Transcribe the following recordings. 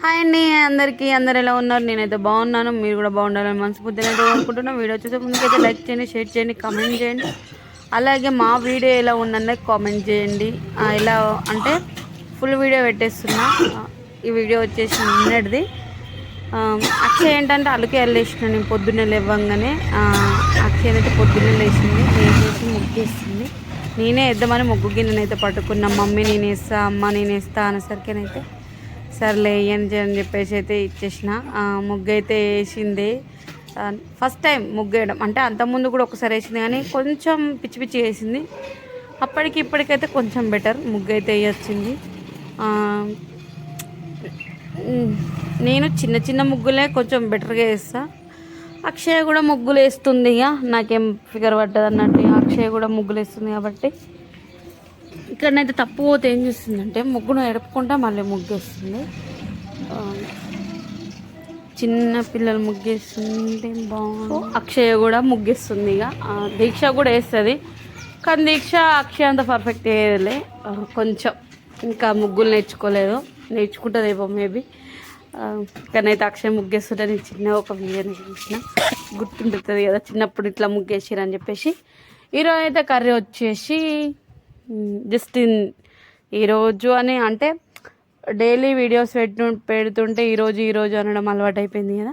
Hi అండి అందరికీ, అందరు ఎలా ఉన్నారు? నేనైతే బాగున్నాను, మీరు కూడా బాగుండాలని మనస్ఫూర్తిగా అయితే కోరుకుంటున్నాను. వీడియో వచ్చేసి ముందుకైతే లైక్ చేయండి, షేర్ చేయండి, కామెంట్ చేయండి. అలాగే మా వీడియో ఎలా ఉందనే కామెంట్ చేయండి. ఎలా అంటే ఫుల్ వీడియో పెట్టేస్తున్నా. ఈ వీడియో వచ్చేసి నిన్నటిది. అక్షయ్ ఏంటంటే అలుకే వెళ్ళేసిన నేను పొద్దున్నే లేవగానే. అక్షయ్ అయితే పొద్దున్నే లేచింది, లేచేసి ముగ్గేస్తుంది. నేనే వేద్దామని ముగ్గు గిన్నెనైతే పట్టుకున్నా. మమ్మీ నేను వేస్తా, అమ్మ నేను వేస్తా అనేసరికేనైతే సర్లే వేయండి అని చెప్పేసి అయితే ఇచ్చేసిన. ముగ్గు అయితే వేసింది. ఫస్ట్ టైం ముగ్గు వేయడం అంటే అంతకుముందు కూడా ఒకసారి వేసింది, కానీ కొంచెం పిచ్చి పిచ్చి వేసింది. అప్పటికి ఇప్పటికైతే కొంచెం బెటర్ ముగ్గు అయితే వేయొచ్చింది. నేను చిన్న చిన్న ముగ్గులే కొంచెం బెటర్గా వేస్తా. అక్షయ కూడా ముగ్గులు వేస్తుంది. ఇక నాకేం ఫిగర్ పడ్డది అన్నట్టు అక్షయ కూడా ముగ్గులు వేస్తుంది. కాబట్టి ఇక్కడనైతే తప్పు పోతే ఏం చేస్తుందంటే ముగ్గును ఎడుపుకుంటా మళ్ళీ ముగ్గేస్తుంది. చిన్న పిల్లలు ముగ్గేస్తుంది బాగుంది. అక్షయ కూడా ముగ్గేస్తుంది. ఇక దీక్ష కూడా వేస్తుంది, కానీ దీక్ష అక్షయ అంత పర్ఫెక్ట్ వేయలే. కొంచెం ఇంకా ముగ్గులు నేర్చుకోలేదు, నేర్చుకుంటుందేమో మేబీ. కానైతే అక్షయ ముగ్గేస్తుంటే నేను చిన్న ఒక వీడియోని చూసిన, గుర్తుంటుంది కదా చిన్నప్పుడు ఇట్లా ముగ్గేసిరని చెప్పేసి. ఈరోజు అయితే కర్రీ వచ్చేసి జస్ట్ ఈరోజు అని అంటే డైలీ వీడియోస్ పెడుతుంటే ఈరోజు అనడం అలవాటు అయిపోయింది కదా.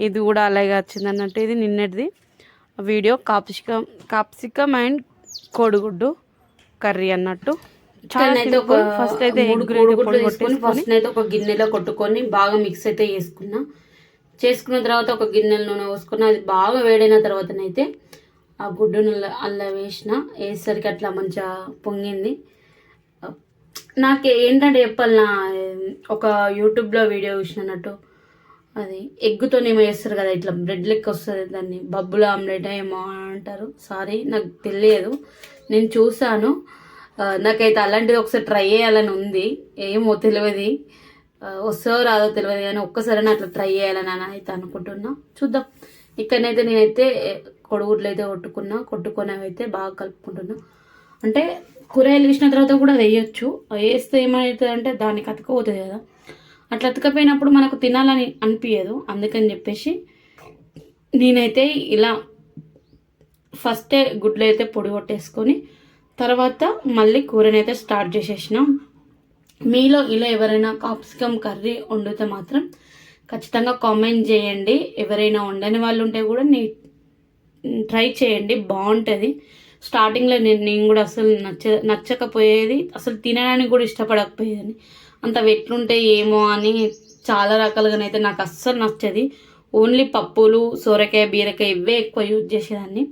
ఇది కూడా అలాగే వచ్చింది అన్నట్టు. ఇది నిన్నటిది వీడియో కాప్సికమ్ అండ్ కోడిగుడ్డు కర్రీ అన్నట్టు. ఫస్ట్ అయితే ఒక గిన్నెలో కొట్టుకొని బాగా మిక్స్ అయితే చేసుకున్న తర్వాత ఒక గిన్నెల నూనె పోసుకుని అది బాగా వేడైన తర్వాతనైతే ఆ గుడ్డును అలా వేసేసరికి అట్లా మంచిగా పొంగింది. నాకు ఏంటంటే చెప్పాలన్నా, ఒక యూట్యూబ్లో వీడియో చూసినట్టు అది ఎగ్గుతో ఏమో వేస్తారు కదా, ఇట్లా బ్రెడ్ లెక్క వస్తుంది, దాన్ని బబ్బుల ఆమ్లెట్ ఏమో అంటారు. సారీ నాకు తెలియదు, నేను చూసాను. నాకైతే అలాంటిది ఒకసారి ట్రై చేయాలని ఉంది. ఏమో తెలియదు, వస్తుందో రాదో తెలియదు, కానీ ఒక్కసారి అట్లా ట్రై చేయాలని అయితే అనుకుంటున్నా. చూద్దాం. ఇక్కడనైతే నేనైతే కొడుగుడ్లు అయితే కొట్టుకొని అయితే బాగా కలుపుకుంటున్నా. అంటే కూరగాయలు వేసిన తర్వాత కూడా వేయచ్చు. వేస్తే ఏమవుతుంది అంటే దానికి అతుకపోతుంది కదా, అట్లా అతకపోయినప్పుడు మనకు తినాలని అనిపించదు. అందుకని చెప్పేసి నేనైతే ఇలా ఫస్టే గుడ్లు అయితే పొడి కొట్టేసుకొని తర్వాత మళ్ళీ కూరనైతే స్టార్ట్ చేసేసిన. మీలో ఇలా ఎవరైనా కాప్సికమ్ కర్రీ వండితే మాత్రం ఖచ్చితంగా కామెంట్ చేయండి. ఎవరైనా వండని వాళ్ళు ఉంటే కూడా ట్రై చేయండి, బాగుంటుంది. స్టార్టింగ్లో నేను కూడా అసలు నచ్చకపోయేది, అసలు తినడానికి కూడా ఇష్టపడకపోయేదని. అంత వెట్లుంటే ఏమో అని చాలా రకాలుగానైతే నాకు అస్సలు నచ్చది. ఓన్లీ పప్పులు, సొరకాయ, బీరకాయ ఇవే ఎక్కువ యూజ్ చేసేదాన్ని.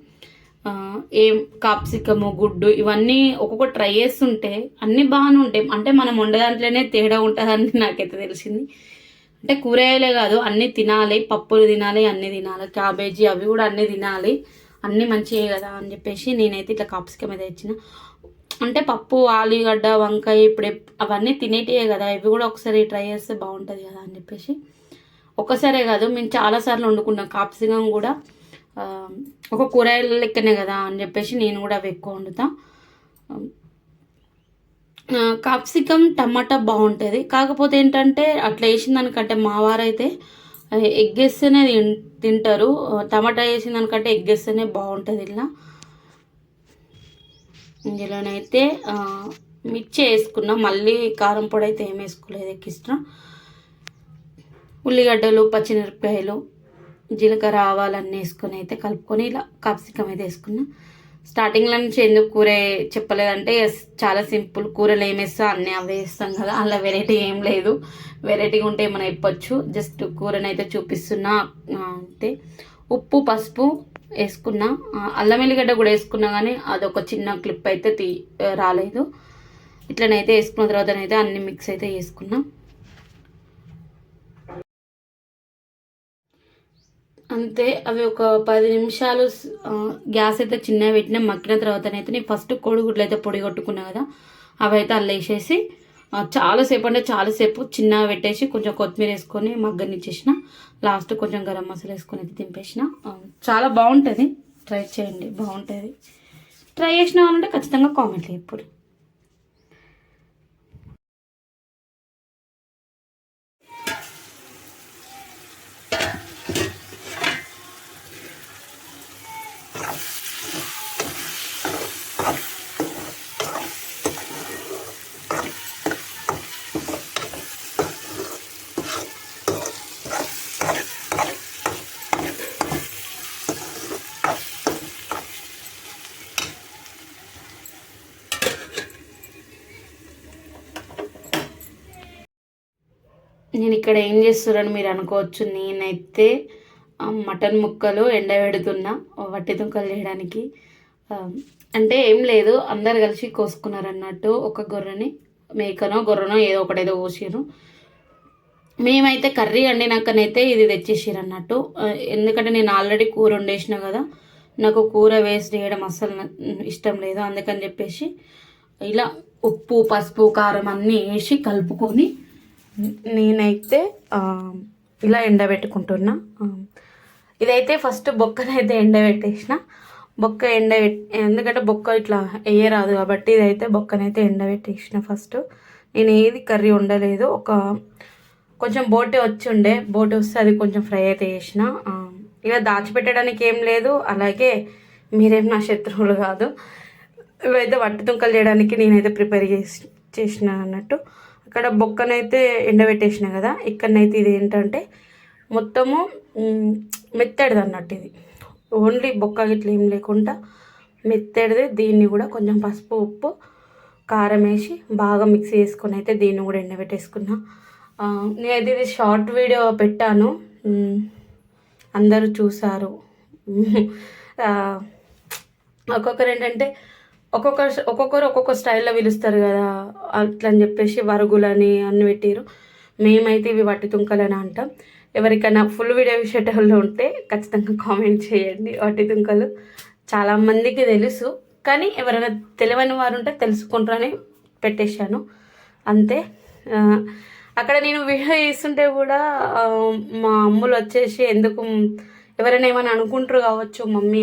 కాప్సికము, గుడ్డు ఇవన్నీ ఒక్కొక్క ట్రై చేస్తుంటే అన్నీ బాగానే ఉంటాయి. అంటే మనం వండదాంట్లోనే తేడా ఉంటుందని నాకైతే తెలిసింది. అంటే కూరగాయలే కాదు, అన్నీ తినాలి, పప్పులు తినాలి, అన్నీ తినాలి, క్యాబేజీ అవి కూడా అన్నీ తినాలి, అన్నీ మంచివే కదా అని చెప్పేసి నేనైతే ఇట్లా కాప్సికం అయితే ఇచ్చిన. అంటే పప్పు, ఆలుగడ్డ, వంకాయ ఇప్పుడు అవన్నీ తినేటివే కదా, ఇవి కూడా ఒకసారి ట్రై చేస్తే బాగుంటుంది కదా అని చెప్పేసి. ఒక్కసారే కాదు, మేము చాలాసార్లు వండుకున్నాం. కాప్సికం కూడా ఒక కూరగాయల లెక్కనే కదా అని చెప్పేసి నేను కూడా అవి ఎక్కువ వండుతా. కాప్సికమ్ టమాటా బాగుంటుంది. కాకపోతే ఏంటంటే అట్లా వేసిన దానికంటే మా వారైతే ఎగ్ వేస్తేనే తింటారు. టమాటా వేసిన దానికంటే ఎగ్ వేస్తేనే బాగుంటుంది. ఇందులోనైతే మిర్చి వేసుకున్నా, మళ్ళీ కారం పొడి అయితే ఏం వేసుకోలేదు, ఎక్కిస్ట్రా. ఉల్లిగడ్డలు, పచ్చిమిరపకాయలు, జీలకర్ర, ఆవాలన్నీ వేసుకొని అయితే కలుపుకొని ఇలా కాప్సికం అయితే వేసుకున్నా. స్టార్టింగ్లో నుంచి ఎందుకు కూర చెప్పలేదంటే చాలా సింపుల్, కూరలు ఏమేస్తా అన్నీ అవే వేస్తాం కదా, అలా వెరైటీ ఏం లేదు. వెరైటీగా ఉంటే ఏమైనా చెప్పొచ్చు, జస్ట్ కూరనైతే చూపిస్తున్నా అంతే. ఉప్పు, పసుపు వేసుకున్నా, అల్లం ఎల్లిగడ్డ కూడా వేసుకున్నా, కానీ అదొక చిన్న క్లిప్ అయితే రాలేదు. ఇట్లనైతే వేసుకున్న తర్వాతనైతే అన్ని మిక్స్ అయితే వేసుకున్నా. అంతే. అవి ఒక 10 నిమిషాలు గ్యాస్ అయితే చిన్నగా పెట్టినా మగ్గిన తర్వాతనైతే నేను ఫస్ట్ కోడిగుడ్లు అయితే పొడి కొట్టుకున్నా కదా, అవి అయితే అల్ల వేసేసి చాలాసేపు అంటే చాలాసేపు చిన్నగా పెట్టేసి కొంచెం కొత్తిమీర వేసుకొని మగ్గనిచ్చేసిన. లాస్ట్ కొంచెం గరం మసాలా వేసుకొని అయితే దింపేసిన. చాలా బాగుంటుంది, ట్రై చేయండి, బాగుంటుంది. ట్రై చేసిన వాళ్ళంటే ఖచ్చితంగా కామెంట్లు చెప్పండి. నేను ఇక్కడ ఏం చేస్తున్నాను మీరు అనుకోవచ్చు. నేనైతే మటన్ ముక్కలు ఎండబెడుతున్నా వట్టి తుంకలు చేయడానికి. ఆ, అంటే ఏం లేదు, అందరు కలిసి కోసుకున్నారు అన్నట్టు. ఒక గొర్రెని, మేకనో గొర్రెనో ఏదో ఒకటేదో కోసిరు. మేమైతే కర్రీ వండినాకనైతే ఇది తెచ్చేసారు అన్నట్టు. ఎందుకంటే నేను ఆల్రెడీ కూర వండేసిన కదా, నాకు కూర వేస్ట్ చేయడం అస్సలు ఇష్టం లేదు. అందుకని చెప్పేసి ఇలా ఉప్పు పసుపు కారం అన్నీ వేసి కలుపుకొని నేనైతే ఇలా ఎండబెట్టుకుంటున్నా. ఇదైతే ఫస్ట్ బొక్కనైతే ఎండబెట్టేసిన. బొక్క ఎందుకంటే బొక్క ఇట్లా వేయరాదు కాబట్టి ఇదైతే బొక్కనైతే ఎండబెట్టేసిన ఫస్ట్. నేను ఏది కర్రీ వండలేదు. కొంచెం బోటే వచ్చి ఉండే, బోటే వస్తే అది కొంచెం ఫ్రై అయితే చేసిన. ఇక దాచిపెట్టడానికి ఏం లేదు. అలాగే మీరేం నా శత్రువులు కాదు. ఇవైతే వట్టి తుంకలు చేయడానికి నేనైతే ప్రిపేర్ చేసిన అన్నట్టు. అక్కడ బొక్కనైతే ఎండబెట్టేసిన కదా, ఇక్కడనైతే ఇది ఏంటంటే మొత్తము మెత్తడిది అన్నట్టు. ఇది ఓన్లీ బొక్క గిట్ల ఏం లేకుండా మెత్తడిది. దీన్ని కూడా కొంచెం పసుపు ఉప్పు కారం వేసి బాగా మిక్స్ చేసుకొని అయితే దీన్ని కూడా ఎండబెట్టేసుకున్నా. నేనైతే ఇది షార్ట్ వీడియో పెట్టాను, అందరూ చూసారు. ఒక్కొక్కరు ఏంటంటే ఒక్కొక్కరు ఒక్కొక్క స్టైల్లో పిలుస్తారు కదా, అట్లా అని చెప్పేసి వరుగులని అన్ని పెట్టారు. మేమైతే ఇవి వట్టి తుంకలని అంటాం. ఎవరికైనా ఫుల్ వీడియో చూసేటోళ్ళు ఉంటే ఖచ్చితంగా కామెంట్ చేయండి. వట్టి తుంకలు చాలామందికి తెలుసు, కానీ ఎవరైనా తెలియని వారు ఉంటే తెలుసుకుంటారని పెట్టేశాను అంతే. అక్కడ నేను వీడియో చేస్తుంటే కూడా మా అమ్ములు వచ్చేసి ఎందుకు ఎవరైనా ఏమైనా అనుకుంటారు కావచ్చు మమ్మీ